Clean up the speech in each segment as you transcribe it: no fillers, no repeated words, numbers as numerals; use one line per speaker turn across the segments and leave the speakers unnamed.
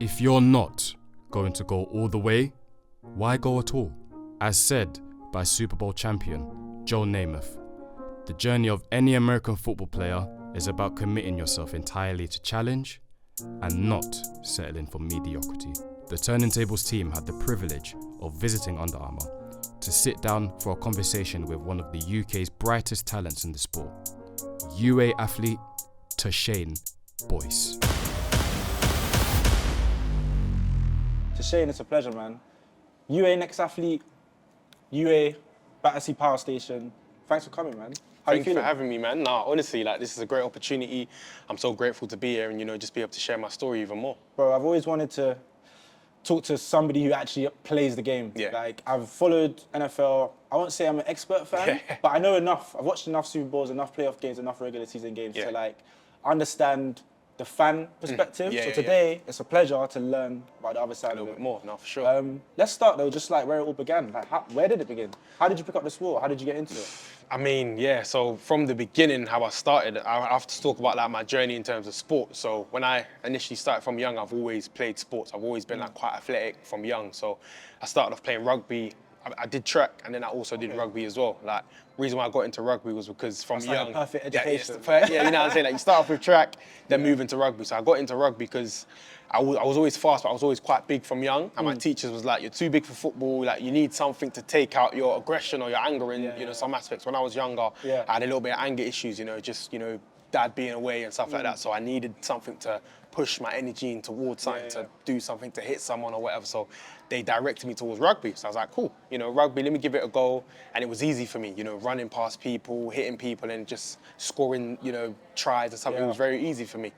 If you're not going to go all the way, why go at all? As said by Super Bowl champion Joe Namath, the journey of any American football player is about committing yourself entirely to challenge and not settling for mediocrity. The Turning Tables team had the privilege of visiting Under Armour to sit down for a conversation with one of the UK's brightest talents in the sport, UA athlete Toshane Boyce.
Toshane, it's a pleasure, man. UA Next Athlete, UA Battersea Power Station. Thanks for coming, man. How
Thank
you
you
feeling?
for having me, man. Nah, honestly, this is a great opportunity. I'm so grateful to be here and, just be able to share my story even more.
Bro, I've always wanted to talk to somebody who actually plays the game.
Yeah.
I've followed NFL. I won't say I'm an expert fan, but I know enough. I've watched enough Super Bowls, enough playoff games, enough regular season games to understand the fan perspective. So today, it's a pleasure to learn about the other side
A little
of it.
bit more, no, for sure.
Let's start though, just like where it all began. Where did it begin? How did you pick up the sport? How did you get into it?
So from the beginning, how I started, I have to talk about my journey in terms of sport. So when I initially started from young, I've always played sports. I've always been quite athletic from young. So I started off playing rugby. I did track, and then I also did rugby as well. Reason why I got into rugby was because from
That's
young,
like a perfect education.
you know what I'm saying? You start off with track, then move into rugby. So I got into rugby because I was always fast, but I was always quite big from young. And my teachers was like, "You're too big for football. You need something to take out your aggression or your anger in some aspects." When I was younger, I had a little bit of anger issues. Dad being away and stuff like that. So I needed something to push my energy in towards something, to do something, to hit someone or whatever. So they directed me towards rugby. So I was like, cool, rugby, let me give it a go. And it was easy for me, running past people, hitting people and just scoring, tries and stuff. It was very easy for me.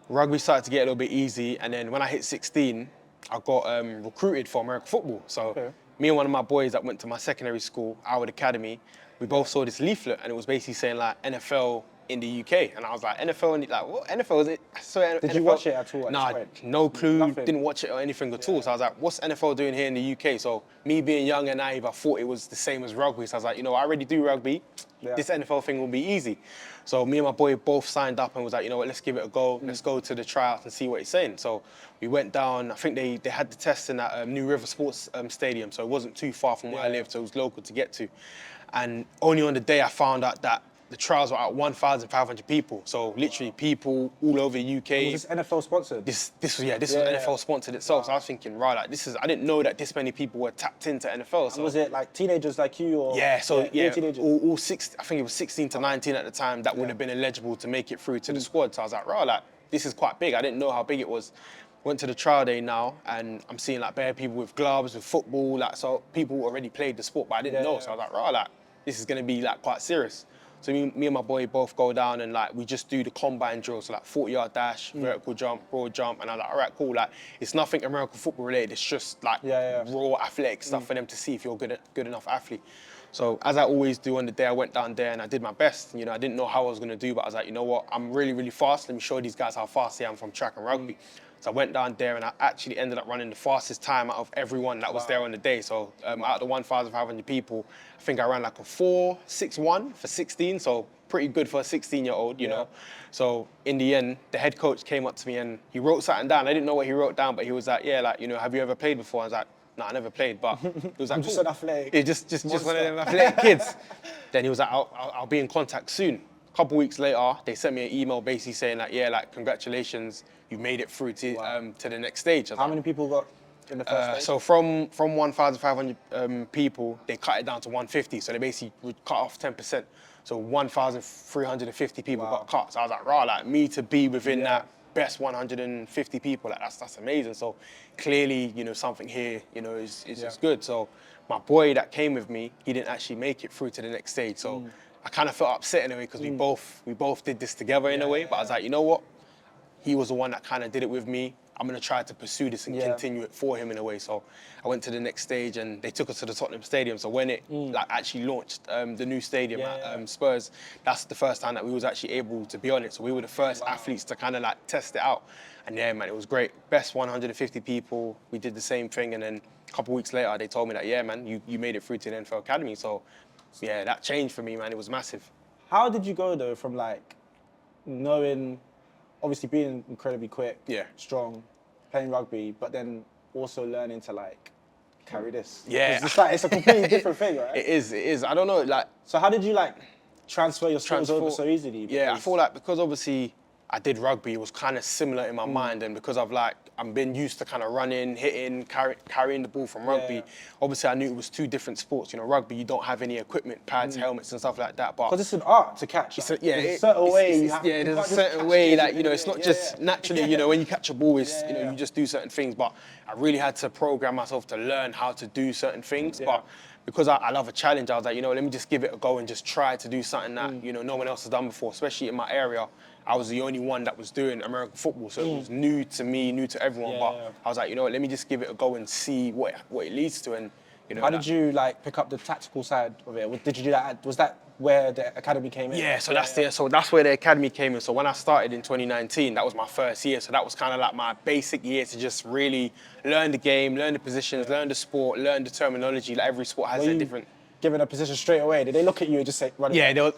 Rugby started to get a little bit easy. And then when I hit 16, I got recruited for American football. So me and one of my boys that went to my secondary school, Howard Academy, we both saw this leaflet and it was basically saying NFL in the UK, and I was like, NFL, what NFL is it?
Did you watch it at all?
Nah, no clue,
Nothing.
Didn't watch it or anything at all. So I was like, what's NFL doing here in the UK? So me being young and naive, I thought it was the same as rugby. So I was like, I already do rugby. This NFL thing will be easy. So me and my boy both signed up and was like, let's give it a go. Let's go to the tryouts and see what he's saying. So we went down, I think they had the tests in that New River Sports Stadium, so it wasn't too far from where I lived, so it was local to get to. And only on the day I found out that the trials were at 1,500 people. So literally people all over the UK.
Was this NFL sponsored?
This was NFL sponsored itself. So I was thinking, I didn't know that this many people were tapped into NFL. So
And was it like teenagers like you or? Teenagers.
all six, I think it was 16 to 19 at the time that would have been eligible to make it through to the squad. So I was like, this is quite big. I didn't know how big it was. Went to the trial day now, and I'm seeing bare people with gloves, with football, so people already played the sport, but I didn't know. So I was like, this is gonna be quite serious. So me and my boy both go down and we just do the combine drill, so 40-yard dash, vertical jump, broad jump, and I'm like, all right, cool. It's nothing American football related. It's just raw athletic stuff for them to see if you're a good enough athlete. So as I always do on the day, I went down there and I did my best. I didn't know how I was gonna do, but I was like, you know what? I'm really, really fast. Let me show these guys how fast I am from track and rugby. So I went down there and I actually ended up running the fastest time out of everyone that was there on the day. So out of the 1,500 people, I think I ran a 4.61 for 16. So pretty good for a 16-year-old, you know. So in the end, the head coach came up to me and he wrote something down. I didn't know what he wrote down, but he was like, have you ever played before? I was like, no, I never played, but he was like,
I'm just an athletic.
Yeah, just one of them athletic kids. Then he was like, I'll be in contact soon. A couple weeks later, they sent me an email basically saying congratulations, you made it through to the next stage.
How many people got in the first stage?
So from 1,500 people, they cut it down to 150. So they basically cut off 10%. So 1,350 people got cut. So I was like, me to be within that best 150 people, that's amazing. So clearly, something here, is good. So my boy that came with me, he didn't actually make it through to the next stage. So I kind of felt upset in a way because we both did this together in a way. But I was like, you know what? He was the one that kind of did it with me. I'm going to try to pursue this and continue it for him in a way. So I went to the next stage and they took us to the Tottenham Stadium. So when it actually launched, the new stadium at Spurs, that's the first time that we was actually able to be on it. So we were the first athletes to kind of test it out. And yeah, man, it was great. Best 150 people. We did the same thing. And then a couple of weeks later, they told me that, yeah, man, you made it through to the NFL Academy. So yeah, that changed for me, man. It was massive.
How did you go though from knowing, obviously being incredibly quick, strong, playing rugby, but then also learning to like carry this?
Yeah.
'Cause it's like, it's a completely different thing, right?
It is. I don't know, like...
So how did you like transfer your skills over so easily?
Yeah, I feel like because obviously I did rugby, it was kind of similar in my mind, and because I've been used to kind of running, hitting, carrying the ball from rugby.
Yeah.
Obviously, I knew it was two different sports. You know, rugby, you don't have any equipment, pads, helmets, and stuff like that. But
because it's an art to catch.
there's
a certain way.
There's a certain way. Like, you know, it's not just naturally. You know, when you catch a ball, it's you know, you just do certain things. But I really had to program myself to learn how to do certain things.
Yeah.
But because I love a challenge, I was like, you know, let me just give it a go and just try to do something that you know no one else has done before, especially in my area. I was the only one that was doing American football, so it was new to me, new to everyone. But I was like, you know what, let me just give it a go and see what it leads to. And you know,
how did you like pick up the tactical side of it? Did you do that? Was that where the academy came in?
Yeah, so that's where the academy came in. So when I started in 2019, that was my first year. So that was kind of like my basic year to just really learn the game, learn the positions, learn the sport, learn the terminology. Like every sport has a different.
Given a position straight away, did they look at you and just say, run it?
Yeah,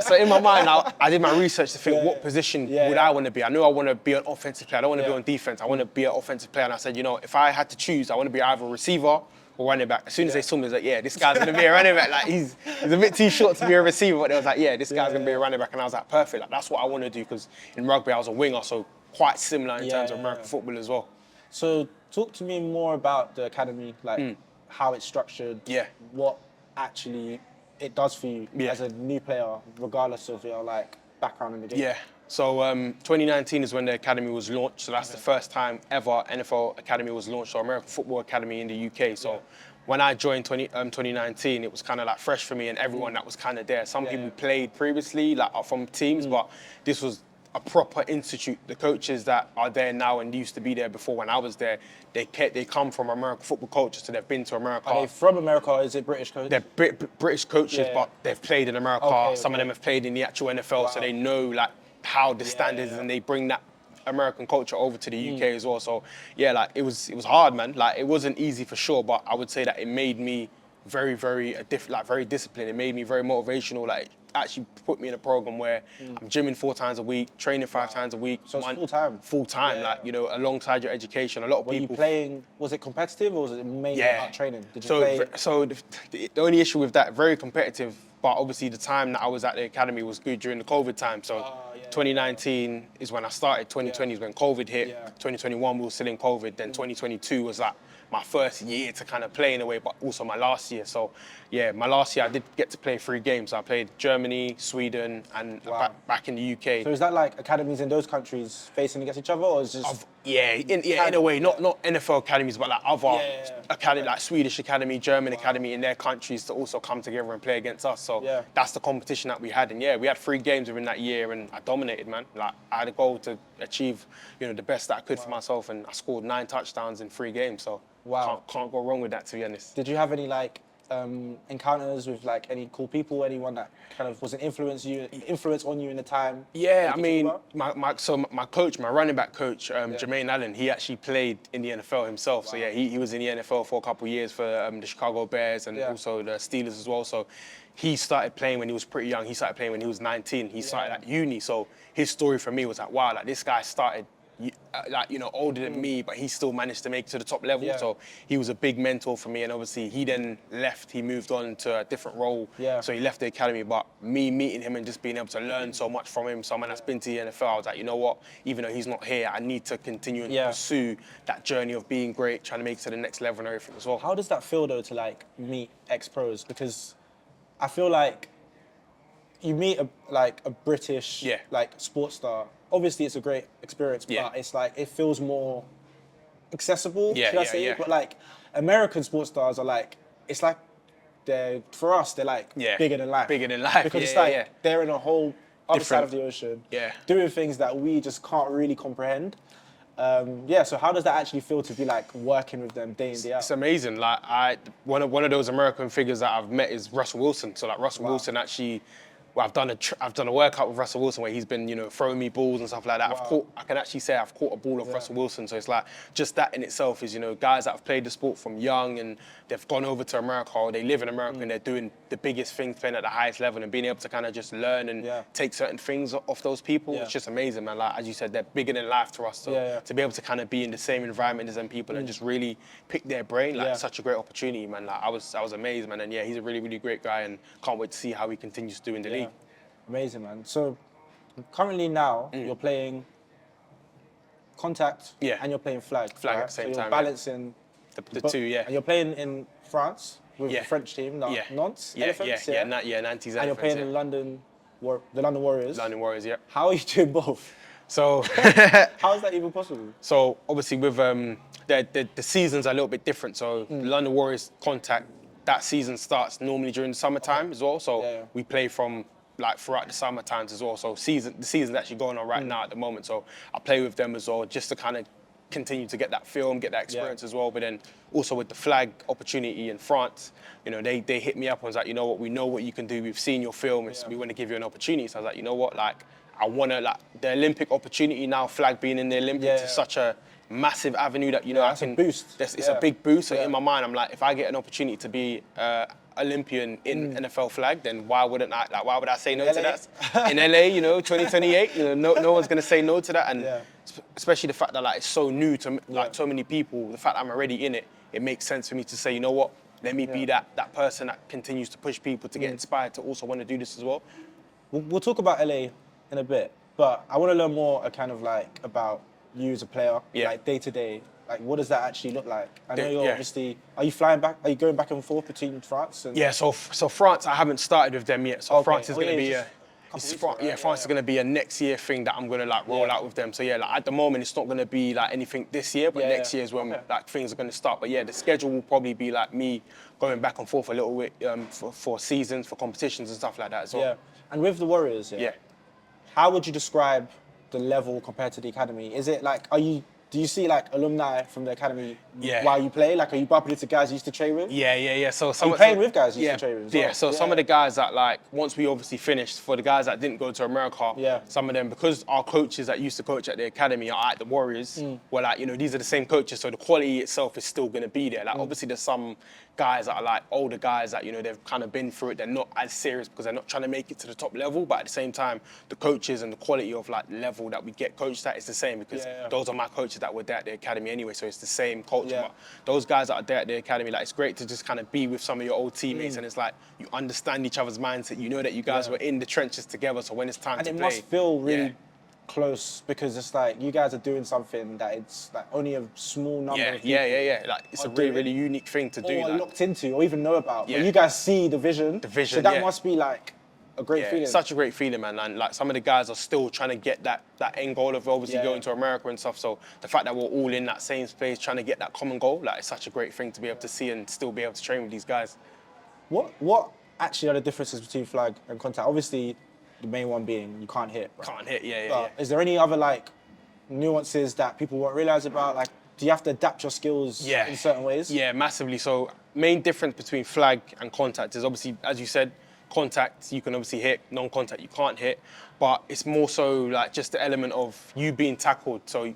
so in my mind, I did my research to think what position would I want to be. I knew I want to be an offensive player. I don't want to be on defense. I want to be an offensive player. And I said, you know, if I had to choose, I want to be either a receiver or running back. As soon as they saw me, they was like, yeah, this guy's going to be a running back. Like, he's a bit too short to be a receiver. But they was like, yeah, this guy's going to be a running back. And I was like, perfect. Like, that's what I want to do, because in rugby, I was a winger, so quite similar in terms of American football as well.
So talk to me more about the academy, like how it's structured, what actually it does for you as a new player, regardless of your like background in the game.
Yeah. So 2019 is when the academy was launched. So that's the first time ever NFL academy was launched, or American Football Academy in the UK. So when I joined 2019, it was kind of like fresh for me and everyone that was kind of there. Some people played previously, like from teams, but this was a proper institute. The coaches that are there now and used to be there before when I was there, they come from American football culture, so they've been to America.
Are they from America, or is it British coaches?
They're British coaches, but they've played in America.
Okay,
Some of them have played in the actual NFL, so they know like how the standards, and they bring that American culture over to the UK as well. So yeah, like it was hard, man. Like it wasn't easy for sure, but I would say that it made me very, very disciplined. It made me very motivational. Like actually put me in a program where I'm gymming 4 times a week, training 5 times a week.
So it's full time.
Full time, like, you know, alongside your education. A lot of people.
Were you playing? Was it competitive, or was it mainly about training? Did you play?
So the only issue with that, very competitive, but obviously the time that I was at the academy was good during the COVID time. So 2019 is when I started. 2020 is when COVID hit. 2021 we were still in COVID. Then 2022 was like my first year to kind of play in a way, but also my last year. So yeah, my last year I did get to play 3 games. I played Germany, Sweden, and back in the UK.
So is that like academies in those countries facing against each other, or is it just?
In a way, not NFL academies, but like other academy, like Swedish academy, German academy in their countries to also come together and play against us. So that's the competition that we had, and we had 3 games within that year, and I dominated, man. Like I had a goal to achieve, you know, the best that I could for myself, and I scored 9 touchdowns in 3 games. So can't go wrong with that, to be honest.
Did you have any like encounters with like any cool people, anyone that kind of was an influence on you in the time?
Yeah, I mean, my coach, my running back coach, Jermaine Allen, he actually played in the NFL himself. So yeah, he was in the NFL for a couple of years for the Chicago Bears and also the Steelers as well. So he started playing when he was pretty young. He started playing when he was 19. He started at uni. So his story for me was like, wow, like this guy started like, you know, older than me, but he still managed to make it to the top level. So he was a big mentor for me, and obviously he then left, he moved on to a different role. So he left the academy, but me meeting him and just being able to learn so much from him, someone that's been to the NFL, I was like, you know what, even though he's not here, I need to continue and pursue that journey of being great, trying to make it to the next level and everything as well.
How does that feel though, to like meet ex-pros? Because I feel like you meet a British like sports star. Obviously, it's a great experience, but it's like it feels more accessible. Should I say? But like American sports stars are like, it's like they're like bigger than life.
Bigger than life.
Because it's like they're in a whole other side of the ocean, doing things that we just can't really comprehend. So how does that actually feel to be like working with them day in, day out?
It's amazing. Like one of those American figures that I've met is Russell Wilson. So like Russell Wilson actually Well, I've done a workout with Russell Wilson where he's been, you know, throwing me balls and stuff like that.
Wow.
I can actually say I've caught a ball of Russell Wilson. So it's like, just that in itself is, you know, guys that have played the sport from young and they've gone over to America or they live in America and they're doing the biggest things, playing at the highest level and being able to kind of just learn and take certain things off those people. It's just amazing, man. Like, as you said, they're bigger than life to us. So to be able to kind of be in the same environment as them people and just really pick their brain, like, such a great opportunity, man. Like, I was amazed, man. And yeah, he's a really, really great guy and can't wait to see how he continues to do in the league.
Amazing, man. So currently now you're playing contact and you're playing flag.
Flag at the same
so
time.
You're balancing
the two, yeah.
And you're playing in France with the French team, Nantes, Elephants.
Nantes.
And you're playing in London, the London Warriors.
London Warriors, yeah.
How are you doing both?
So
how is that even possible?
So obviously with the season's a little bit different. So London Warriors contact, that season starts normally during the summertime as well. So we play from like throughout the summer times as well. So the season's actually going on right now at the moment. So I play with them as well, just to kind of continue to get that film, get that experience as well. But then also with the flag opportunity in France, you know, they hit me up and was like, you know what, we know what you can do. We've seen your film. We want to give you an opportunity. So I was like, you know what, like, I want to, like, the Olympic opportunity now, flag being in the Olympics is such a massive avenue that, you know, I can
boost.
It's a big boost. So in my mind, I'm like, if I get an opportunity to be Olympian in NFL flag, then why would I say no to that? In LA, you know, 2028, you know, no one's gonna say no to that. And especially the fact that, like, it's so new to like so many people, the fact that I'm already in it, it makes sense for me to say, you know what, let me be that person that continues to push people to get inspired to also want to do this as well.
We'll talk about LA in a bit, but I want to learn more kind of like about you as a player, like day to day. Like, what does that actually look like? I know you're obviously, are you flying back? Are you going back and forth between France and?
Yeah, so France, I haven't started with them yet. So France is going to be France is going to be a next year thing that I'm going to like roll out with them. So yeah, like at the moment it's not going to be like anything this year, but next year is when like things are going to start. But yeah, the schedule will probably be like me going back and forth a little bit for seasons, for competitions and stuff like that as well.
Yeah, and with the Warriors, how would you describe the level compared to the academy? Is it like, do you see like alumni from the academy while you play? Like, are you bumping into guys you used to train with?
Yeah. So
are you playing with guys you used to train with?
So some of the guys that, like, once we obviously finished, for the guys that didn't go to America, some of them, because our coaches that used to coach at the academy are at the Warriors, well, like, you know, these are the same coaches, so the quality itself is still going to be there. Like, obviously there's some guys that are like older guys that, you know, they've kind of been through it. They're not as serious because they're not trying to make it to the top level, but at the same time, the coaches and the quality of like level that we get coached at is the same, because those are my coaches that were there at the academy anyway, so it's the same culture. But those guys that are there at the academy, like, it's great to just kind of be with some of your old teammates and it's like you understand each other's mindset. You know that you guys were in the trenches together, so when it's time to play.
And it must feel really close, because it's like you guys are doing something that it's like only a small number of people.
Like, it's a really, really unique thing to do.
Or locked into, or even know about. But you guys see the vision. So that must be like a great feeling.
Such a great feeling, man. And like, some of the guys are still trying to get that end goal of obviously going to America and stuff. So the fact that we're all in that same space trying to get that common goal, like, it's such a great thing to be able to see and still be able to train with these guys.
What actually are the differences between flag and contact? Obviously, the main one being you can't hit. Right?
Can't hit,
Is there any other like nuances that people won't realise about? Like, do you have to adapt your skills in certain ways?
Yeah, massively. So main difference between flag and contact is obviously, as you said, contact you can obviously hit, non-contact you can't hit, but it's more so like just the element of you being tackled. So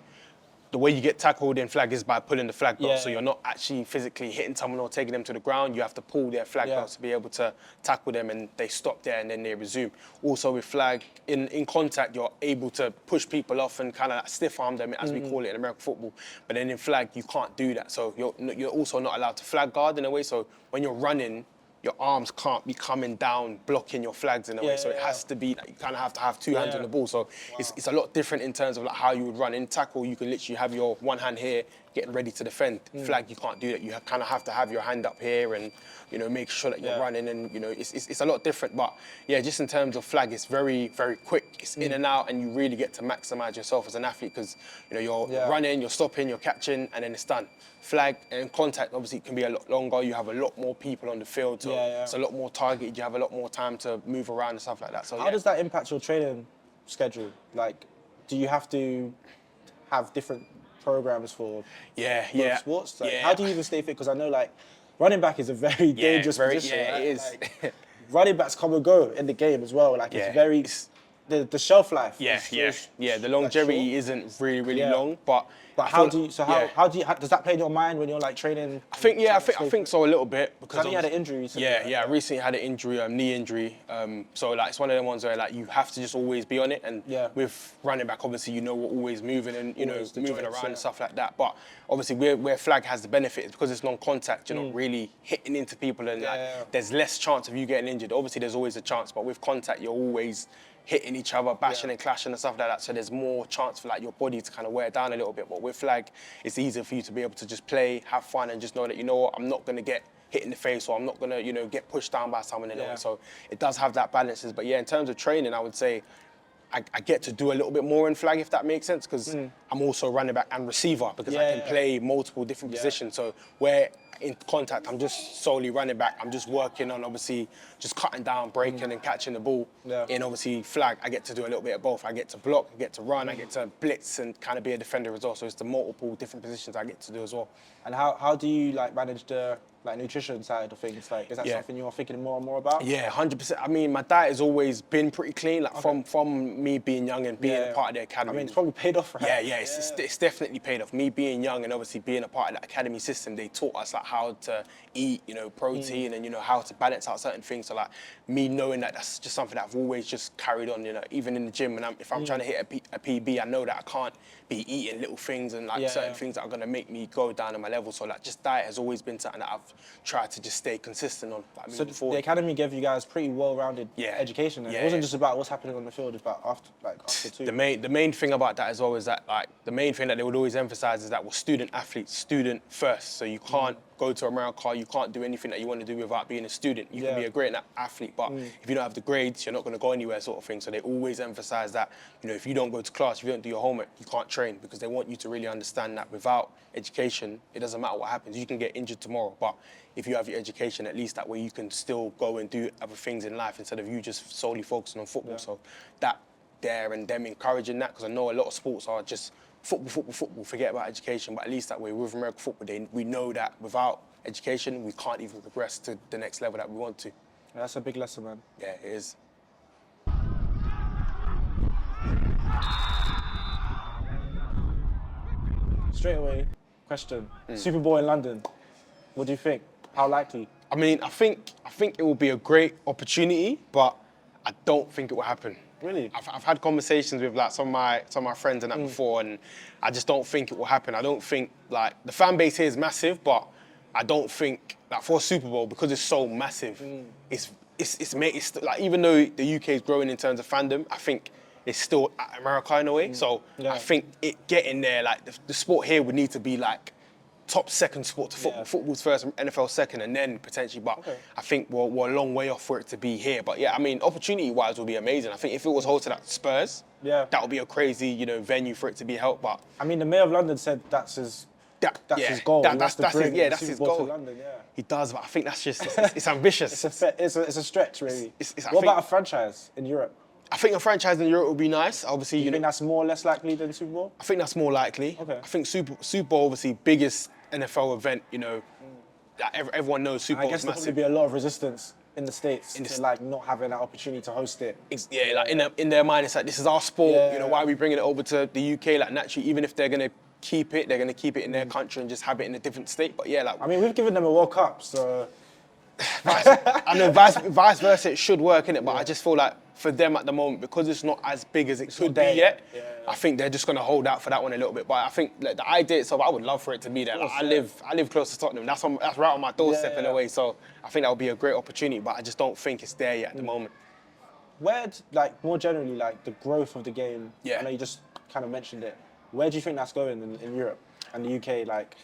the way you get tackled in flag is by pulling the flag belt. So you're not actually physically hitting someone or taking them to the ground. You have to pull their flag belt to be able to tackle them, and they stop there and then they resume. Also with flag, in contact, you're able to push people off and kind of stiff arm them, as we call it in American football. But then in flag, you can't do that. So you're also not allowed to flag guard in a way. So when you're running, your arms can't be coming down, blocking your flags in a way. So it has to be, like, you kind of have to have two hands on the ball. So it's a lot different in terms of like how you would run. In tackle, you can literally have your one hand here, getting ready to defend. Flag, you can't do that. You kind of have to have your hand up here and, you know, make sure that you're running, and, you know, it's a lot different. But yeah, just in terms of flag, it's very, very quick. It's in and out, and you really get to maximize yourself as an athlete, because, you know, you're running, you're stopping, you're catching, and then it's done. Flag and contact obviously can be a lot longer. You have a lot more people on the field, so it's a lot more targeted. You have a lot more time to move around and stuff like that. So
how does that impact your training schedule? Like, do you have to have different programs for sports? Like, how do you even stay fit? Because I know, like, running back is a very dangerous position.
Yeah,
right?
it is.
Like, running backs come and go in the game as well. Like, it's very... The shelf life.
The longevity isn't really long, but
how do you does that play in your mind when you're like training?
I think so a little bit because
you had an injury recently.
I recently had an injury, knee injury. So like it's one of the ones where like you have to just always be on it, and with running back, obviously we're always moving and moving around and stuff like that. But obviously where flag has the benefit is because it's non-contact. You're not really hitting into people, and there's less chance of you getting injured. Obviously there's always a chance, but with contact you're always hitting each other, bashing and clashing and stuff like that. So there's more chance for like your body to kind of wear down a little bit. But with flag, it's easier for you to be able to just play, have fun, and just know that, you know what, I'm not going to get hit in the face, or I'm not going to, get pushed down by someone in the way. So it does have that balances. But yeah, in terms of training, I would say I get to do a little bit more in flag, if that makes sense, because I'm also running back and receiver, because I can play multiple different positions. So where in contact, I'm just solely running back. I'm just working on obviously just cutting down, breaking and catching the ball. In obviously flag, I get to do a little bit of both. I get to block, I get to run, I get to blitz and kind of be a defender as well. So it's the multiple different positions I get to do as well.
And how do you like manage the nutrition side of things? Like, is that something you're thinking more and more about?
Yeah, 100%. I mean, my diet has always been pretty clean, like from me being young and being a part of the academy.
I mean, it's probably paid off, right?
Yeah, it's definitely paid off. Me being young and obviously being a part of that academy system, they taught us like how to eat, protein and how to balance out certain things. So like me knowing that that's just something that I've always just carried on, even in the gym. And if I'm trying to hit a PB, I know that I can't be eating little things and like certain things that are gonna make me go down in my level. So like just diet has always been something that I've tried to just stay consistent on. Like,
so the academy gave you guys pretty well-rounded education. And it wasn't just about what's happening on the field, it's about after too.
The main thing about that as well is that like the main thing that they would always emphasize is that we're student athletes, student first. So you can't go to America, you can't do anything that you want to do without being a student. You can be a great athlete, but if you don't have the grades, you're not going to go anywhere, sort of thing. So they always emphasize that, if you don't go to class, if you don't do your homework, you can't train, because they want you to really understand that without education, it doesn't matter what happens. You can get injured tomorrow, but if you have your education, at least that way you can still go and do other things in life instead of you just solely focusing on football. So that there and them encouraging that, because I know a lot of sports are just football, forget about education, but at least that way with American football, we know that without education, we can't even progress to the next level that we want to.
Yeah, that's a big lesson, man.
Yeah, it is.
Straight away, question. Super Bowl in London, what do you think? How likely?
I mean, I think it will be a great opportunity, but I don't think it will happen.
Really?
I've had conversations with like some of my friends and that before, and I just don't think it will happen. I don't think like the fan base here is massive, but I don't think like for a Super Bowl, because it's so massive, it's like, even though the UK is growing in terms of fandom, I think it's still America in a way. So I think it getting there, like the sport here would need to be like top second sport to football. Football's first, NFL second, and then potentially. But I think we're a long way off for it to be here. But yeah, I mean, opportunity-wise will be amazing. I think if it was hosted at Spurs, that would be a crazy, venue for it to for but
I mean, the mayor of London said that's his goal.
That's his goal.
To London,
He does, but I think that's just it's ambitious.
It's a stretch, really.
What
about a franchise in Europe?
I think a franchise in Europe would be nice. Obviously,
you think that's more or less likely than Super Bowl?
I think that's more likely.
Okay.
I think Super Bowl, obviously, biggest NFL event. Everyone knows Super Bowl is massive.
I guess there'll probably be a lot of resistance in the States to like not having that opportunity to host it.
Like in their mind, it's like, this is our sport. Why are we bringing it over to the UK? Like naturally, even if they're gonna keep it, they're gonna keep it in their country and just have it in a different state. But yeah, like
I mean, we've given them a World Cup, so.
I know vice versa, it should work, innit? But I just feel like for them at the moment, because it's not as big as it could be yet, I think they're just going to hold out for that one a little bit. But I think like, the idea itself, I would love for it to be there. Like, I live close to Tottenham. That's right on my doorstep in a way. So I think that would be a great opportunity. But I just don't think it's there yet at the moment.
Where, like more generally, like the growth of the game.
Yeah.
I know you just kind of mentioned it. Where do you think that's going in Europe and the UK? Like,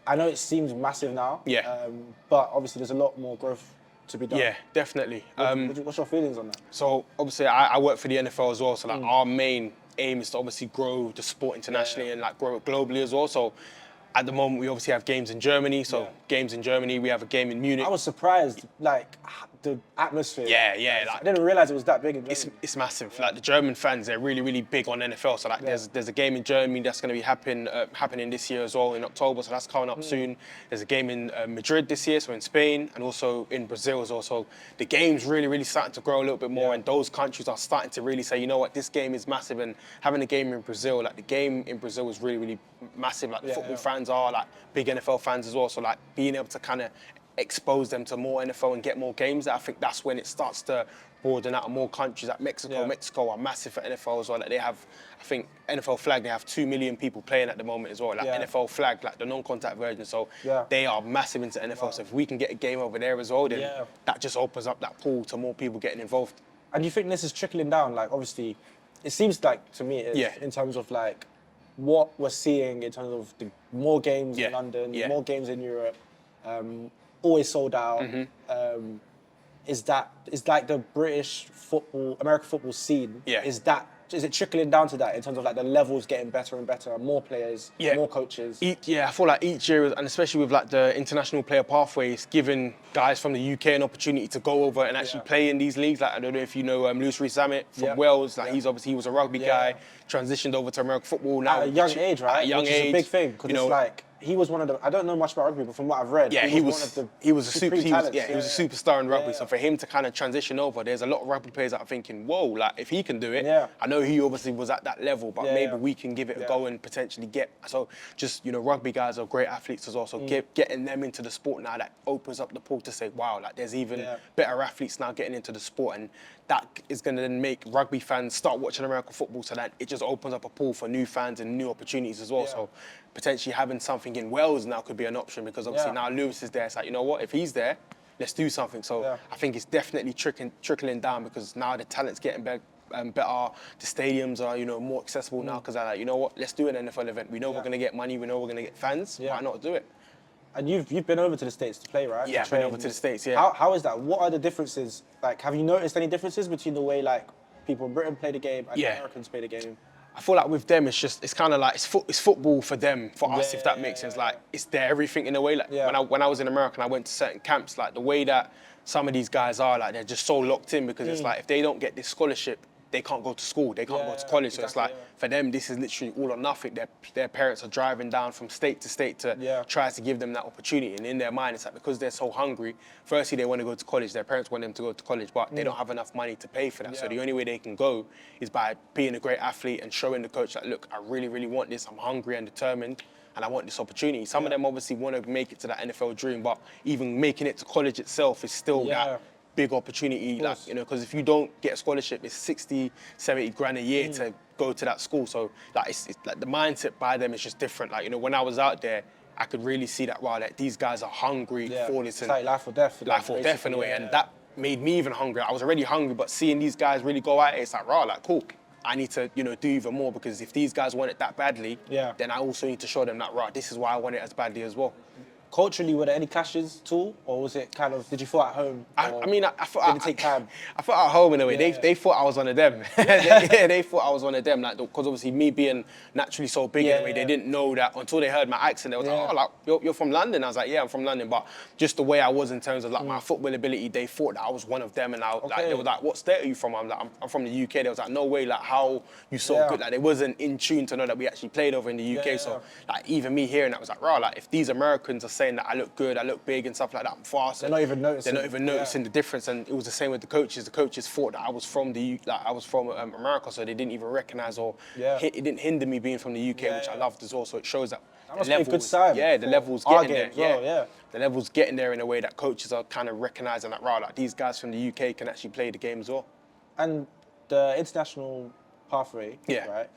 I know it seems massive now.
Yeah.
But obviously, there's a lot more growth to be done.
Yeah, definitely.
What's your feelings on that?
So obviously, I work for the NFL as well. So like our main aim is to obviously grow the sport internationally and like grow it globally as well. So at the moment, we obviously have games in Germany. So games in Germany, we have a game in Munich.
I was surprised. Like the atmosphere.
Yeah.
I didn't realise it was that big in Germany.
It's massive. Like the German fans, they're really, really big on NFL. So like, there's a game in Germany that's going to be happening this year as well in October. So that's coming up soon. There's a game in Madrid this year, so in Spain, and also in Brazil as well. So the game's really, really starting to grow a little bit more, and those countries are starting to really say, you know what, this game is massive. And having a game in Brazil, like the game in Brazil is really, really massive. Like the football fans are like big NFL fans as well. So like being able to kind of expose them to more NFL and get more games, I think that's when it starts to broaden out to more countries. Like Mexico are massive for NFL as well. Like they have, I think NFL flag, they have 2 million people playing at the moment as well. Like NFL flag, like the non-contact version. So they are massive into NFL. So if we can get a game over there as well, then that just opens up that pool to more people getting involved.
And you think this is trickling down? Like obviously, it seems like to me it is in terms of like what we're seeing in terms of the more games in London, more games in Europe. Always sold out. Is like the British football, American football scene? Is it trickling down to that in terms of like the levels getting better and better, more players, more coaches?
I feel like each year, and especially with like the international player pathways, giving guys from the UK an opportunity to go over and actually play in these leagues. Like I don't know if you know Lewis Rees-Zammit from Wales. Like he was a rugby guy, transitioned over to American football now
at a young age, right?
At a young
Which
age,
is a big thing because it's like he was one of the. I don't know much about rugby, but from what I've read, he was a
superstar in rugby. So for him to kind of transition over, there's a lot of rugby players that are thinking, whoa, like if he can do it, I know he obviously was at that level, but maybe we can give it a go and potentially get. So just rugby guys are great athletes as well. So getting them into the sport now, that opens up the pool to say, wow, like there's even better athletes now getting into the sport, and that is going to then make rugby fans start watching American football, so that it just opens up a pool for new fans and new opportunities as well. So potentially having something in Wales now could be an option, because obviously now Lewis is there. It's like, you know what, if he's there, let's do something. So I think it's definitely trickling down, because now the talent's getting better. The stadiums are more accessible now, because they're like, you know what, let's do an NFL event. We know we're going to get money. We know we're going to get fans. Why not do it?
And you've been over to the States to play, right?
Yeah, I've been over to the States, yeah.
How is that? What are the differences? Like, have you noticed any differences between the way, like, people in Britain play the game and Americans play the game?
I feel like with them, it's kind of like, it's football for them, for us, if that makes sense. Like, it's their everything in a way. Like, when I was in America and I went to certain camps, like, the way that some of these guys are, like, they're just so locked in, because it's like, if they don't get this scholarship, they can't go to school, they can't go to college. So it's like, for them, this is literally all or nothing. Their parents are driving down from state to state to try to give them that opportunity. And in their mind, it's like, because they're so hungry, firstly, they want to go to college. Their parents want them to go to college, but they don't have enough money to pay for that. So the only way they can go is by being a great athlete and showing the coach that, look, I really, really want this. I'm hungry and determined, and I want this opportunity. Some of them obviously want to make it to that NFL dream, but even making it to college itself is still that big opportunity, like, because if you don't get a scholarship, it's 60, 70 grand a year to go to that school. So like, it's like the mindset by them is just different. Like, when I was out there, I could really see that, wow, like these guys are hungry for this.
It's like life or death.
Life or death in a way. And that made me even hungrier. I was already hungry, but seeing these guys really go at it, it's like, wow, like, cool. I need to, do even more, because if these guys want it that badly, then I also need to show them that, right, this is why I want it as badly as well.
Culturally, were there any clashes at all, or was it kind of? Did you feel at home?
I thought.
Did it take time?
I felt at home in a way. They thought I was one of them. they thought I was one of them. Like, because obviously me being naturally so big in a way, they didn't know that until they heard my accent. They was like, oh, like you're from London. I was like, yeah, I'm from London. But just the way I was in terms of like my football ability, they thought that I was one of them. And like they were like, what state are you from? I'm like, I'm from the UK. They was like, no way. Like, how you so good? Like, they wasn't in tune to know that we actually played over in the UK. So like, even me hearing that was like, right, like if these Americans are saying that I look good, I look big and stuff like that, I'm fast.
They're not even
noticing the difference. And it was the same with the coaches. The coaches thought that I was from America, so they didn't even recognise it didn't hinder me being from the UK, which I loved as well. So it shows that
must be a good sign.
Yeah, the levels getting there.
The
levels getting there in a way that coaches are kind of recognising that, right, like these guys from the UK can actually play the game as well.
And the international pathway, right?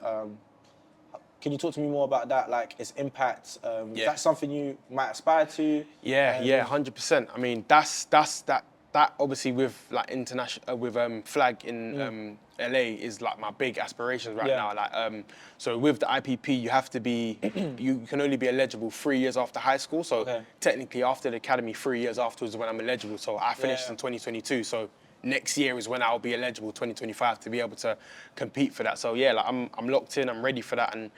Can you talk to me more about that, like its impact? Is that something you might aspire to?
Yeah, 100%. I mean, that obviously with like international, with flag in LA is like my big aspirations right now. Like, so with the IPP, you have to be, you can only be eligible 3 years after high school. So technically after the academy, 3 years afterwards is when I'm eligible. So I finished in 2022. So next year is when I'll be eligible, 2025, to be able to compete for that. So yeah, like I'm locked in, I'm ready for that, and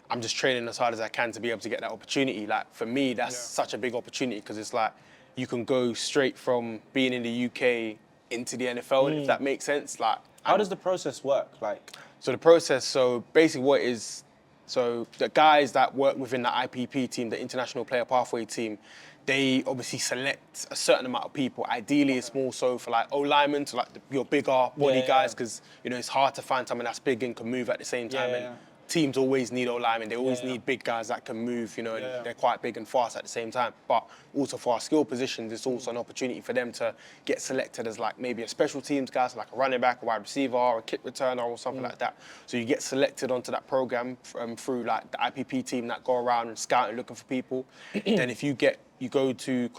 I'm just training as hard as I can to be able to get that opportunity. Like for me, that's such a big opportunity, because it's like, you can go straight from being in the UK into the NFL, if that makes sense. Like,
how does the process work? Like,
so the process, so basically what is, so the guys that work within the IPP team, the International Player Pathway team, they obviously select a certain amount of people. Ideally, it's more so for like O-linemen, so like your bigger body guys, because you know it's hard to find someone that's big and can move at the same time. And teams always need O-linemen. They always need big guys that can move, you know, and they're quite big and fast at the same time. But also for our skill positions, it's also an opportunity for them to get selected as like maybe a special teams guy, so like a running back, a wide receiver, or a kick returner or something like that. So you get selected onto that program through like the IPP team that go around and scout and looking for people. Then if you go to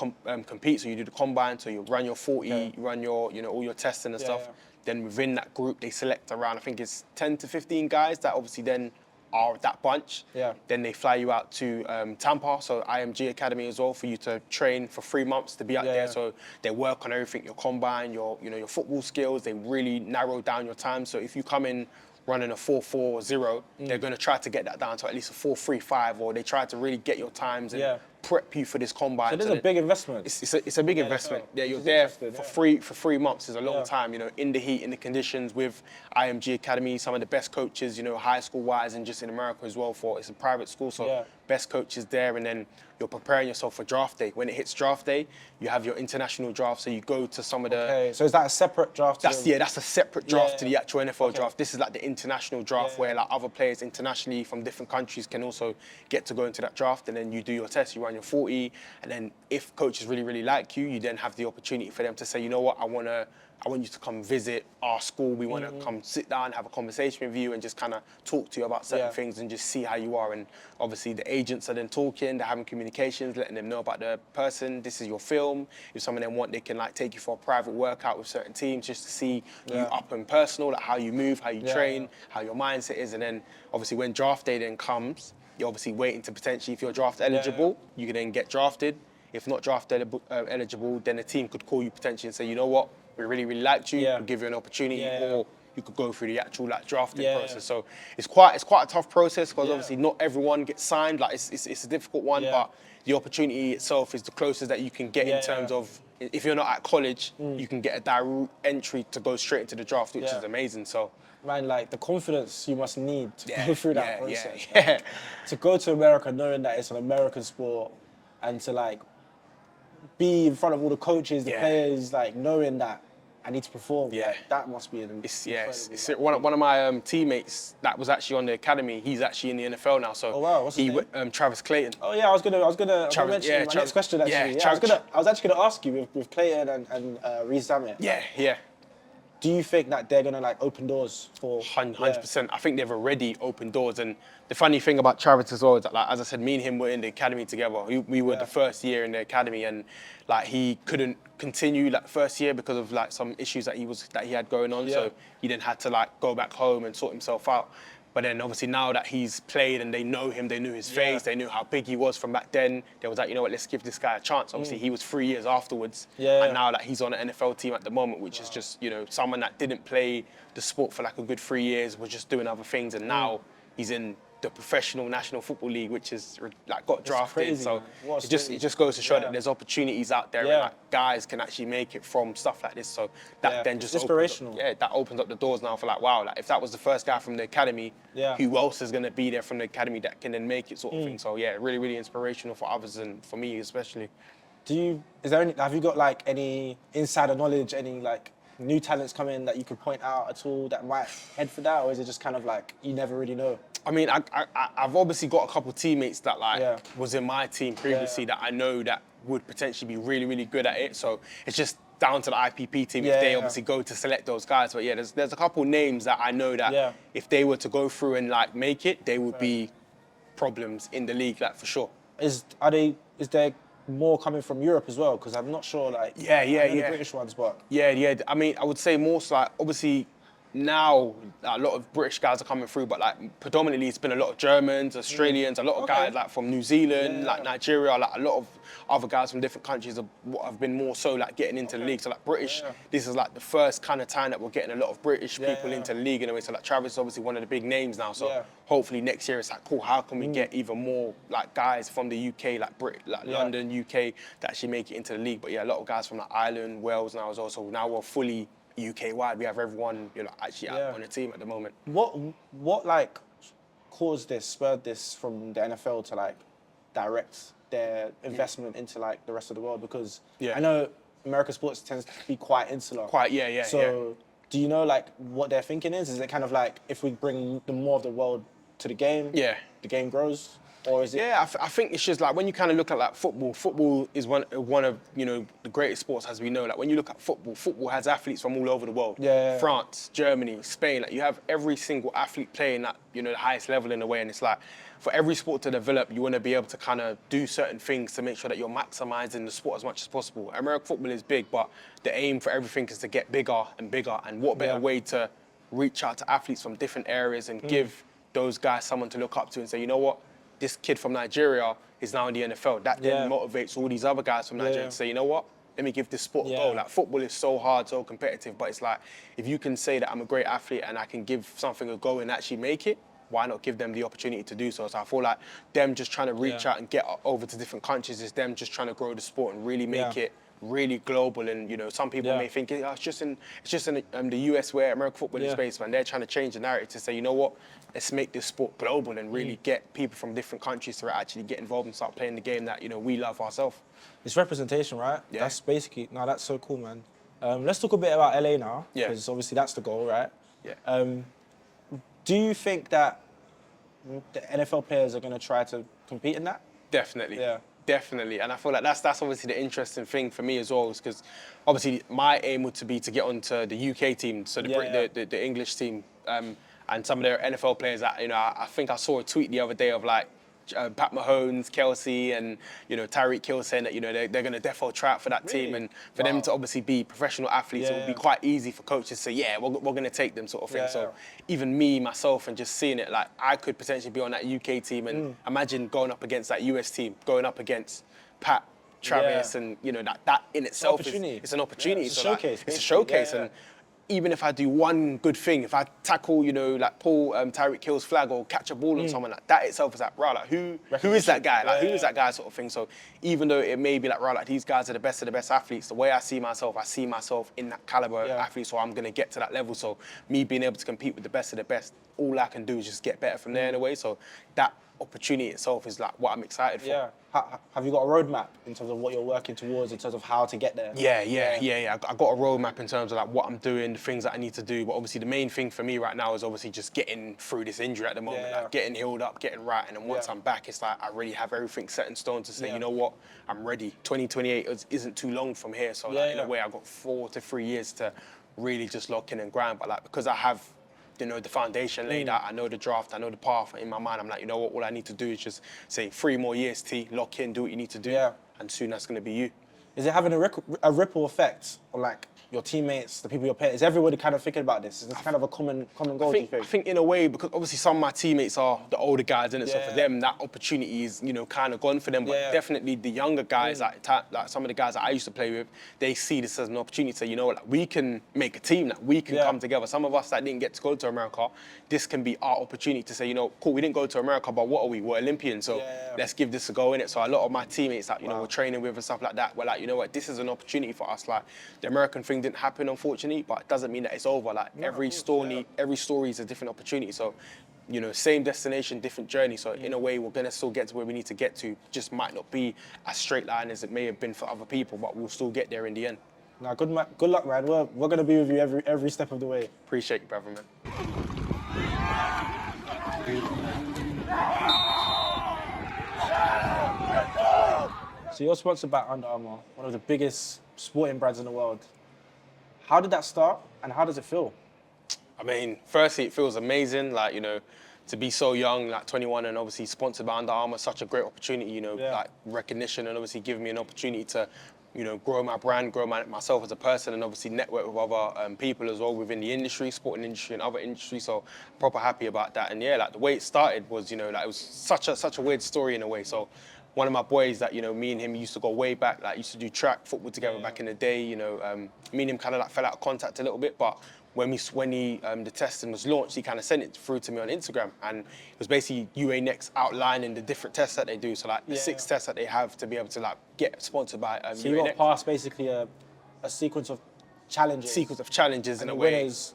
compete, so you do the combine, so you run your 40, you run your, you know, all your testing and stuff. Then within that group, they select around, I think it's 10 to 15 guys that obviously then are that bunch. Then they fly you out to Tampa, so IMG Academy as well, for you to train for 3 months to be out there. So they work on everything, your combine, your football skills. They really narrow down your time. So if you come in running a 4.40, they're going to try to get that down to at least a 4.35, or they try to really get your times and prep you for this combine.
So this is a big investment.
It's a big investment. Yeah, you're there for 3 months. Is a long time, you know, in the heat, in the conditions, with IMG Academy, some of the best coaches, you know, high school wise and just in America as well. For it's a private school, so best coaches there, and then you're preparing yourself for draft day. When it hits draft day, you have your international draft, so you go to some of the.
Okay, so is that a separate draft?
That's a separate draft to the actual NFL draft. This is like the international draft where like other players internationally from different countries can also get to go into that draft, and then you do your test, you run your 40, and then if coaches really, really like you, you then have the opportunity for them to say, you know what, I want you to come visit our school. We want to come sit down, have a conversation with you, and just kind of talk to you about certain things and just see how you are. And obviously the agents are then talking, they're having communications, letting them know about the person. This is your film. If some of them want, they can like take you for a private workout with certain teams just to see you up and personal, like how you move, how you train, how your mindset is. And then obviously when draft day then comes, you're obviously waiting to potentially, if you're draft eligible, you can then get drafted. If not draft eligible, then the team could call you potentially and say, you know what, we really, really liked you, we'll give you an opportunity, or you could go through the actual like drafting process. So it's quite a tough process, because obviously not everyone gets signed. Like it's a difficult one, but the opportunity itself is the closest that you can get in terms of, if you're not at college, you can get a direct entry to go straight into the draft, which is amazing. So.
Man, like the confidence you must need to go through that process. To go to America knowing that it's an American sport, and to like be in front of all the coaches, the players, like knowing that I need to perform. Like, that must be an
it's one of my teammates that was actually on the academy. He's actually in the NFL now. So
what's his name?
Travis Clayton.
Oh yeah, I was gonna mention my next question actually. I was actually gonna ask you with Clayton and Reece Zammit. Do you think that they're gonna like open doors for
100%? I think they've already opened doors. And the funny thing about Travis as well is that, like, as I said, me and him were in the academy together. We were the first year in the academy, and like he couldn't continue like first year because of like some issues that he had going on. So he then had to like go back home and sort himself out. But then obviously now that he's played and they know him, they knew his face, they knew how big he was from back then, they was like, you know what, let's give this guy a chance. Obviously he was 3 years afterwards. And now that he's on an NFL team at the moment, which is just, you know, someone that didn't play the sport for like a good 3 years, was just doing other things, and now he's in the professional National Football League, which is like got drafted.
Crazy,
so it just goes to show that there's opportunities out there, and like guys can actually make it from stuff like this. So that then just
inspirational.
That opens up the doors now for like, wow, like if that was the first guy from the academy, who else is going to be there from the academy that can then make it, sort of thing. So yeah, really, really inspirational for others, and for me especially.
Have you got like any insider knowledge, any like new talents coming that you could point out at all that might head for that, or is it just kind of like you never really know?
I mean, I've obviously got a couple of teammates that like was in my team previously that I know that would potentially be really, really good at it. So it's just down to the IPP team if they obviously go to select those guys. But yeah, there's a couple names that I know that if they were to go through and like make it, they would be problems in the league, like for sure.
Is there more coming from Europe as well? Because I'm not sure, like, I know the British ones, but
I mean, I would say more so, like, obviously now a lot of British guys are coming through, but like predominantly it's been a lot of Germans, Australians, a lot of guys like from New Zealand, like Nigeria, like a lot of other guys from different countries have been more so like getting into the league. So like British, this is like the first kind of time that we're getting a lot of British people into the league in a way. So like Travis is obviously one of the big names now. So hopefully next year it's like, cool, how can we get even more like guys from the UK, like London, UK, that actually make it into the league. But yeah, a lot of guys from like Ireland, Wales now as well. So now we're fully UK wide. We have everyone, you know, actually out on the team at the moment.
What like spurred this from the NFL to like direct their investment into like the rest of the world? Because I know American sports tends to be quite insular. So do you know like what their thinking is? Is it kind of like if we bring more of the world to the game, the game grows? Or is it?
Yeah, I think it's just like when you kind of look at like football is one of, you know, the greatest sports as we know. Like when you look at football has athletes from all over the world. France, Germany, Spain. Like you have every single athlete playing at, you know, the highest level in a way. And it's like for every sport to develop, you want to be able to kind of do certain things to make sure that you're maximizing the sport as much as possible. American football is big, but the aim for everything is to get bigger and bigger. And what better way to reach out to athletes from different areas and give those guys someone to look up to and say, you know what? This kid from Nigeria is now in the NFL. That then motivates all these other guys from Nigeria to say, you know what? Let me give this sport a go. Like football is so hard, so competitive, but it's like, if you can say that I'm a great athlete and I can give something a go and actually make it, why not give them the opportunity to do so? So I feel like them just trying to reach out and get over to different countries is them just trying to grow the sport and really make it really global. And you know, some people may think it's just in the US where American football is based, man. They're trying to change the narrative to say, you know what, let's make this sport global and really get people from different countries to actually get involved and start playing the game that, you know, we love ourselves.
It's representation, right? Yeah. That's basically, that's so cool, man. Let's talk a bit about LA now, because obviously that's the goal, right? Yeah. Do you think that the NFL players are going to try to compete in that?
Definitely. Yeah. Definitely, and I feel like that's obviously the interesting thing for me as well, is because obviously my aim would to be to get onto the UK team, so the English team, and some of their NFL players that, you know, I think I saw a tweet the other day of like Pat Mahomes, Kelsey, and, you know, Tyreek Hill saying that, you know, they're going to defo try out for that team, and for them to obviously be professional athletes, it would be quite easy for coaches to say, yeah, we're going to take them, sort of thing. So even me, myself, and just seeing it, like I could potentially be on that UK team, and imagine going up against that US team, going up against Pat, Travis, and, you know, that in itself it's an opportunity.
It's a showcase.
It's a showcase, and even if I do one good thing, if I tackle, you know, like pull Tyreek Hill's flag or catch a ball on someone, like that itself is like, right, like who is that guy? Like who is that guy, sort of thing. So even though it may be like, right, like these guys are the best of the best athletes, the way I see myself in that caliber of athlete, so I'm gonna get to that level. So me being able to compete with the best of the best, all I can do is just get better from there in a way. So that opportunity itself is like what I'm excited for.
Yeah. Have you got a roadmap in terms of what you're working towards, in terms of how to get there?
Yeah. I got a roadmap in terms of like what I'm doing, the things that I need to do. But obviously the main thing for me right now is obviously just getting through this injury at the moment, like getting healed up, getting right. And then once I'm back, it's like I really have everything set in stone to say, you know what, I'm ready. 2028 isn't too long from here. So like, in a way, I've got 4 to 3 years to really just lock in and grind. But like, because I have, you know, the foundation laid out, I know the draft, I know the path in my mind. I'm like, you know what, all I need to do is just say 3 more years, T, lock in, do what you need to do, and soon that's going to be you.
Is it having a ripple effect on like your teammates, the people you're playing? Is everybody kind of thinking about this? Is this kind of a common goal, do you think?
I think in a way, because obviously some of my teammates are the older guys, and so for them, that opportunity is, you know, kind of gone for them. But definitely the younger guys, like some of the guys that I used to play with, they see this as an opportunity to say, you know, like we can make a team, that we can come together. Some of us that didn't get to go to America, this can be our opportunity to say, you know, cool, we didn't go to America, but what are we? We're Olympians, so let's give this a go, innit? So a lot of my teammates that, you know, we're training with and stuff like that, we're like, you know what, this is an opportunity for us. Like, the American thing didn't happen, unfortunately, but it doesn't mean that it's over. Like, every story is a different opportunity. So, you know, same destination, different journey. So in a way, we're gonna still get to where we need to get to. Just might not be as straight line as it may have been for other people, but we'll still get there in the end.
Nah, good luck, man. We're gonna be with you every step of the way.
Appreciate you, brother, man.
So you're sponsored by Under Armour, one of the biggest sporting brands in the world. How did that start, and how does it feel?
I mean, firstly, it feels amazing. Like, you know, to be so young, like 21, and obviously sponsored by Under Armour, such a great opportunity, you know, like recognition, and obviously giving me an opportunity to, you know, grow my brand, grow myself as a person, and obviously network with other people as well within the industry, sporting industry and other industries. So proper happy about that. And yeah, like the way it started was, you know, like it was such a weird story in a way. So one of my boys that, you know, me and him used to go way back, like used to do track football together back in the day, you know, me and him kind of like fell out of contact a little bit, but when the testing was launched, he kind of sent it through to me on Instagram, and it was basically UA Next outlining the different tests that they do. So like the 6 tests that they have to be able to like get sponsored by
so
UA
you got
Next.
past basically a sequence of challenges.
Sequence of challenges in
and
a
the
way.
winners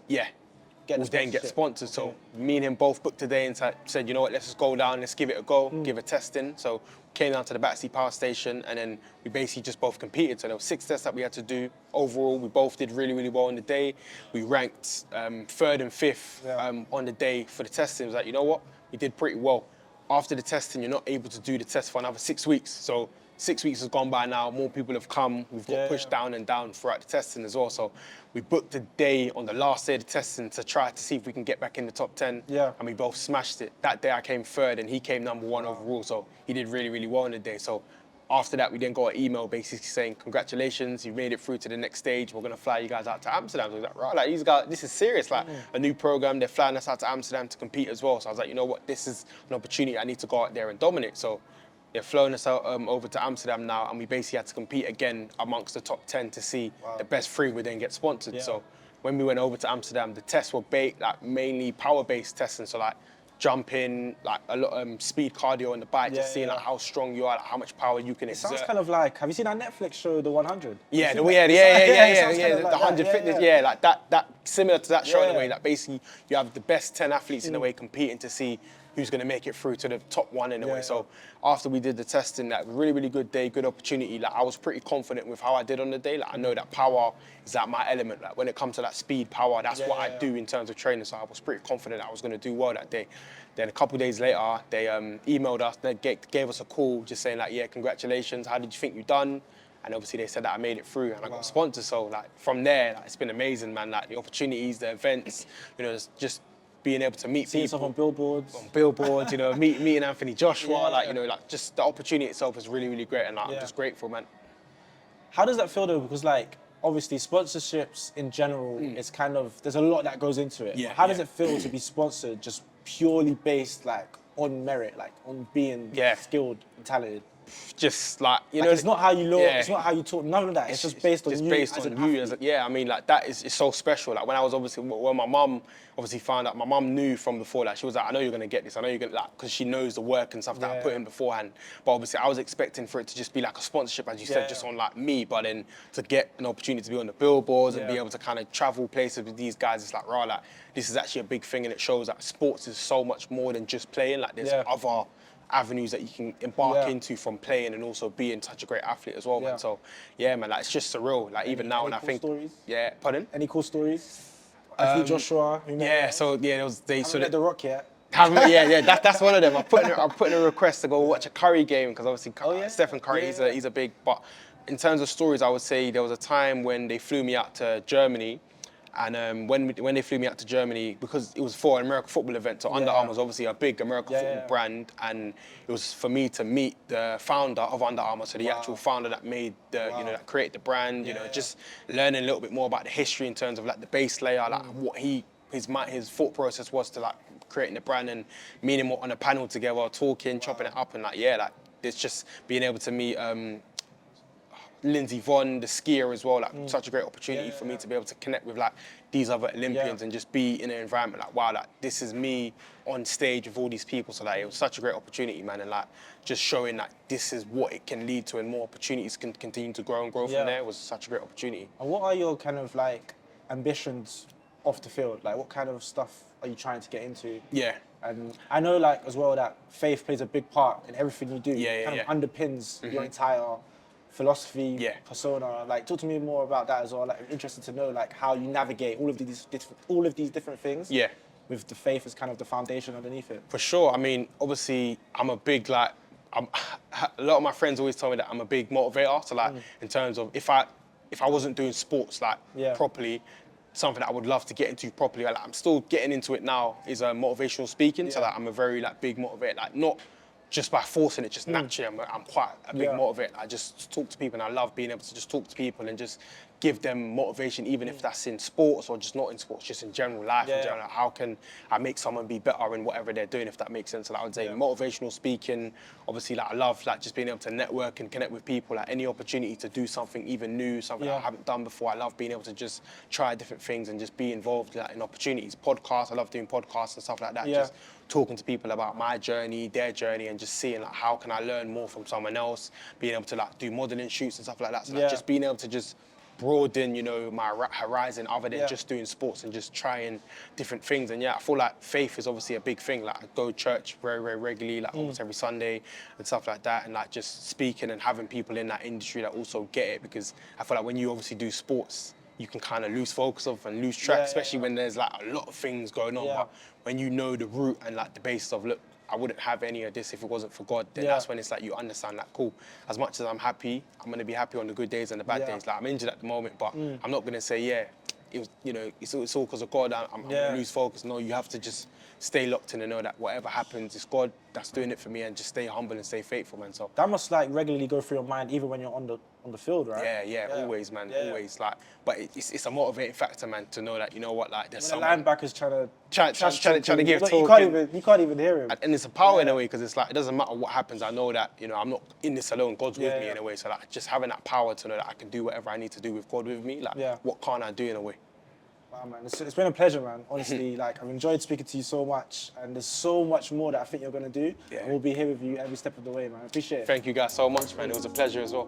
Will then get sponsored. So me and him both booked today and said, you know what, let's just go down, let's give it a go, give a testing. So came down to the Battersea Power Station, and then we basically just both competed. So there were 6 tests that we had to do. Overall, we both did really, really well on the day. We ranked 3rd and 5th on the day for the testing. It was like, you know what, we did pretty well. After the testing, you're not able to do the test for another 6 weeks. So 6 weeks has gone by now, more people have come, we've got pushed down and down throughout the testing as well. So we booked a day on the last day of the testing to try to see if we can get back in the top 10. And we both smashed it. That day I came 3rd and he came number 1 overall. So he did really, really well on the day. So after that, we then got an email basically saying, congratulations, you made it through to the next stage. We're gonna fly you guys out to Amsterdam. So I was like, right, like these guys, this is serious. Like a new program, they're flying us out to Amsterdam to compete as well. So I was like, you know what, this is an opportunity. I need to go out there and dominate. So they're flying us out over to Amsterdam now, and we basically had to compete again amongst the top 10 to see the best 3 would then get sponsored. So when we went over to Amsterdam, the tests were like mainly power-based testing. So like jumping, like a lot speed cardio on the bike, just seeing like how strong you are, like how much power you can exert.
Sounds kind of like, have you seen that Netflix show, The 100?
Yeah,
the
100 fitness, like that similar to that show in a way, that basically you have the best 10 athletes in a way competing to see who's going to make it through to the top 1 in a way. So after we did the testing, that really, really good day, good opportunity. Like I was pretty confident with how I did on the day. Like I know that power is like my element. Like when it comes to that speed, power, that's what I do in terms of training. So I was pretty confident I was going to do well that day. Then a couple of days later, they emailed us, they gave us a call just saying like, yeah, congratulations, how did you think you done? And obviously they said that I made it through and I got sponsored. So like from there, like, it's been amazing, man. Like the opportunities, the events, you know, just being able to meet people.
Yourself on billboards.
On billboards, you know, meeting Anthony Joshua, like, you know, like just the opportunity itself is really, really great, and like, I'm just grateful, man.
How does that feel though? Because like, obviously sponsorships in general, it's kind of, there's a lot that goes into it. How does it feel to be sponsored just purely based like on merit, like on being skilled and talented?
Just like, you
like
know,
it's not how you look, it's not how you talk, none of that. It's just based on you.
Based on you. I mean, like that is so special. Like when I was when my mum obviously found out, my mum knew from before, like she was like, I know you're gonna get this. I know you're gonna, like, because she knows the work and stuff that I put in beforehand. But obviously I was expecting for it to just be like a sponsorship, as you said, just on like me. But then to get an opportunity to be on the billboards and be able to kind of travel places with these guys, it's like, right, like this is actually a big thing, and it shows that sports is so much more than just playing. Like there's other avenues that you can embark into from playing and also being such a great athlete as well, man. So, yeah, man, like, it's just surreal. Like, even now, and I think...
stories?
Yeah, pardon?
Any cool stories? Anthony Joshua?
There was...
Met The Rock yet?
That's one of them. I'm putting a request to go watch a Curry game, because obviously Stephen Curry, he's a big... But in terms of stories, I would say there was a time when they flew me out to Germany. And when they flew me out to Germany, because it was for an American football event, so Under Armour was obviously a big American football brand, and it was for me to meet the founder of Under Armour, so the actual founder that made the, you know, that created the brand, you know, just learning a little bit more about the history in terms of like the base layer, like what his thought process was to like creating the brand, and meeting him on a panel together, talking, chopping it up, and like it's just being able to meet Lindsey Vonn, the skier as well, like such a great opportunity for me to be able to connect with like these other Olympians and just be in an environment like, wow, like this is me on stage with all these people. So like it was such a great opportunity, man, and like just showing that this is what it can lead to, and more opportunities can continue to grow and grow from there. It was such a great opportunity.
And what are your kind of like ambitions off the field? Like what kind of stuff are you trying to get into? And I know like as well that faith plays a big part in everything you do. It kind of underpins your entire philosophy, persona. Like, talk to me more about that as well. Like, I'm interested to know like how you navigate all of these different things. With the faith as kind of the foundation underneath it.
For sure. I mean, obviously, I'm a big a lot of my friends always tell me that I'm a big motivator. So like, in terms of if I wasn't doing sports like properly, something that I would love to get into properly. Like, I'm still getting into it now. Is motivational speaking. So like, I'm a very like big motivator. Like not just by forcing it, just naturally. I'm quite a big motivator. I just talk to people, and I love being able to just talk to people and just give them motivation, even if that's in sports or just not in sports, just in general life. In general, like, how can I make someone be better in whatever they're doing, if that makes sense? So like, I would say motivational speaking. Obviously, like I love like just being able to network and connect with people. Like any opportunity to do something even new, something I haven't done before. I love being able to just try different things and just be involved like, in opportunities. Podcasts, I love doing podcasts and stuff like that. Just talking to people about my journey, their journey, and just seeing like how can I learn more from someone else. Being able to like do modeling shoots and stuff like that. So like, just being able to just broaden, you know, my horizon other than just doing sports and just trying different things. And I feel like faith is obviously a big thing. Like I go to church very, very regularly, like almost every Sunday and stuff like that. And like just speaking and having people in that industry that also get it, because I feel like when you obviously do sports, you can kind of lose focus of and lose track, especially when there's like a lot of things going on. But when you know the root and like the basis of, look, I wouldn't have any of this if it wasn't for God, then that's when it's like you understand that, cool, as much as I'm happy, I'm going to be happy on the good days and the bad days. Like I'm injured at the moment, but I'm not going to say, it was, you know, it's all because of God, I'm going to lose focus. No, you have to just stay locked in and know that whatever happens, it's God that's doing it for me, and just stay humble and stay faithful, man. So
that must like regularly go through your mind, even when you're on the field, right?
Yeah, always, man, always. Like, but it's a motivating factor, man, to know that, you know what, like there's
when
someone
the linebackers trying
to give talk.
You can't even hear him.
And it's a power in a way, because it's like, it doesn't matter what happens. I know that, you know, I'm not in this alone. God's with me in a way. So like, just having that power to know that I can do whatever I need to do with God with me. Like, what can't I do in a way?
Wow, man, it's been a pleasure, man. Honestly, like I've enjoyed speaking to you so much, and there's so much more that I think you're gonna do. And we'll be here with you every step of the way, man. I appreciate it.
Thank you guys so much, man. It was a pleasure as well.